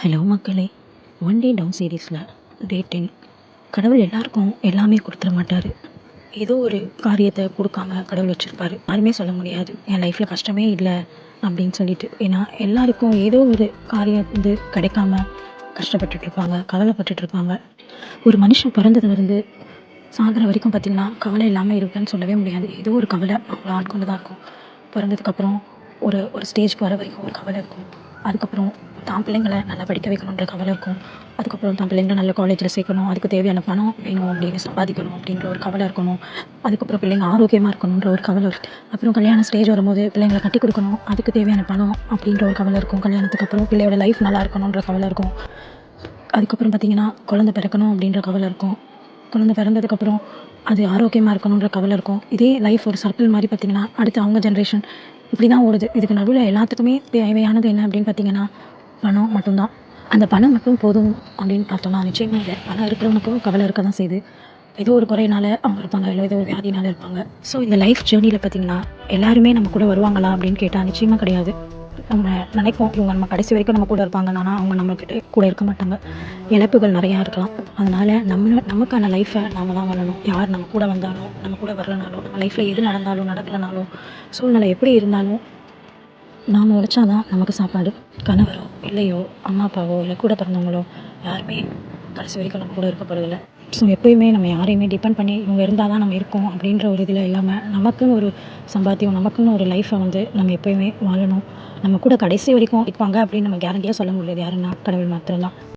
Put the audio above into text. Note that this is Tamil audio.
ஹலோ மக்களே! ஒன் டே டவுன் சீரீஸில் டே 10 கடவுள் எல்லாருக்கும் எல்லாமே கொடுத்துட மாட்டார். ஏதோ ஒரு காரியத்தை கொடுக்காம கடவுள் வச்சுருப்பாரு. யாருமே சொல்ல முடியாது என் லைஃப்பில் கஷ்டமே இல்லை அப்படின்னு சொல்லிட்டு. ஏன்னா எல்லாருக்கும் ஏதோ ஒரு காரியம் கிடைக்காம கஷ்டப்பட்டுட்ருப்பாங்க, கவலைப்பட்டுட்ருப்பாங்க. ஒரு மனுஷன் பிறந்ததுலேருந்து சாகிற வரைக்கும் பார்த்திங்கன்னா கவலை இல்லாமல் இருக்குன்னு சொல்லவே முடியாது. ஏதோ ஒரு கவலை அவங்கள ஆட்கொண்டு தான் இருக்கும். பிறந்ததுக்கப்புறம் ஒரு ஒரு ஸ்டேஜ்க்கு வர வரைக்கும் ஒரு கவலை இருக்கும். அதுக்கப்புறம் தான் பிள்ளைங்களை நல்லா படிக்க வைக்கணுன்ற கவலை இருக்கும். அதுக்கப்புறம் தான் பிள்ளைங்களை நல்ல காலேஜில் சேர்க்கணும், அதுக்கு தேவையான பணம் வேணும் அப்படின்னு சம்பாதிக்கணும் அப்படின்ற ஒரு கவலை இருக்கணும். அதுக்கப்புறம் பிள்ளைங்க ஆரோக்கியமாக இருக்கணுன்ற ஒரு கவலை இருக்கும். அப்புறம் கல்யாண ஸ்டேஜ் வரும்போது பிள்ளைங்களை கட்டி கொடுக்கணும், அதுக்கு தேவையான பணம் அப்படின்ற ஒரு கவலை இருக்கும். கல்யாணத்துக்கு அப்புறம் பிள்ளையோட லைஃப் நல்லா இருக்கணுன்ற கவலை இருக்கும். அதுக்கப்புறம் பார்த்திங்கன்னா குழந்தை பிறக்கணும் அப்படின்ற கவலை இருக்கும். குழந்தை பிறந்ததுக்கப்புறம் அது ஆரோக்கியமாக இருக்கணுன்ற கவலை இருக்கும். இதே லைஃப் ஒரு சர்க்கிள் மாதிரி பார்த்திங்கன்னா அடுத்து அவங்க ஜென்ரேஷன் இப்படி தான் ஓடுது. இதுக்கு நடுவில் எல்லாத்துக்குமே தேவையானது என்ன அப்படின்னு பார்த்திங்கன்னா பணம் மட்டும்தான். அந்த பணம் மட்டும் போதும் அப்படின்னு பார்த்தோம்னா நிச்சயமாக இல்லை. பணம் இருக்கிறவனுக்கும் கவலை இருக்க தான் செய்யுது. ஏதோ ஒரு குறையினால அவங்க இருப்பாங்க, இல்லை ஏதோ ஒரு வியாதினால இருப்பாங்க. ஸோ இந்த லைஃப் ஜேர்னியில் பார்த்திங்கன்னா எல்லாருமே நம்ம கூட வருவாங்களா அப்படின்னு கேட்டால் நிச்சயமாக கிடையாது. நம்ம நினைப்போம் இவங்க நம்ம கடைசி வரைக்கும் நம்ம கூட இருப்பாங்க, ஆனால் அவங்க நம்மக்கிட்ட கூட இருக்க மாட்டாங்க. இழப்புகள் நிறையா இருக்கலாம். அதனால் நமக்கான லைஃப்பை நாம தான் வாழணும். யார் நம்ம கூட வந்தாலும் நம்ம கூட வரலனாலும் நம்ம லைஃப்பில் எது நடந்தாலும் நடக்கலைனாலும் சூழ்நிலை எப்படி இருந்தாலும் நாம் உழைச்சா தான் நமக்கு சாப்பாடு. கணவரோ இல்லையோ அம்மா அப்பாவோ இல்லை கூட பிறந்தவங்களோ யாருமே கடைசி வரைக்கும் நம்ம கூட இருக்க போகிறதில்ல. ஸோ எப்போயுமே நம்ம யாரையுமே டிபெண்ட் பண்ணி இவங்க இருந்தால் தான் நம்ம இருக்கோம் அப்படின்ற ஒரு இதில் இல்லாமல் நமக்குன்னு ஒரு சம்பாத்தியம், நமக்குன்னு ஒரு லைஃப்பை நம்ம எப்போயுமே வாழணும். நம்ம கூட கடைசி வரைக்கும் இருப்பாங்க அப்படின்னு நம்ம கேரண்டியாக சொல்ல முடியாது. யாருன்னா கடவுள் மாத்திரம்தான்.